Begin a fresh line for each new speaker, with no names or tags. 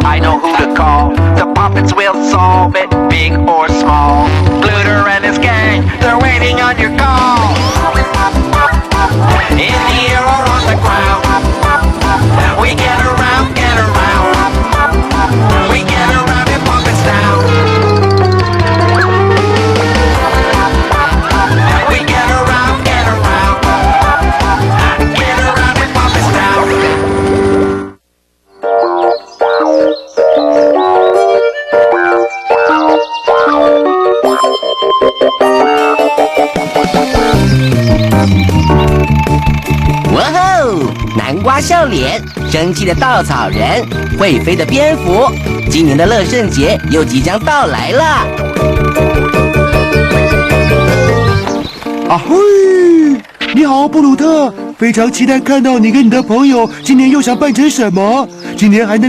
I know who to call. The puppets will solve it, big or small. Glitter and his gang, they're waiting on your call. In the air or on the ground, we get around, get around. We get around in puppets now. We get around, get around. Get around in puppets now.
哇吼！南瓜笑脸，生气的稻草人，会飞的蝙蝠，今年的乐圣节又即将到来了。
啊嘿！你好，布鲁特，非常期待看到你跟你的朋友今年又想扮成什么，今年还能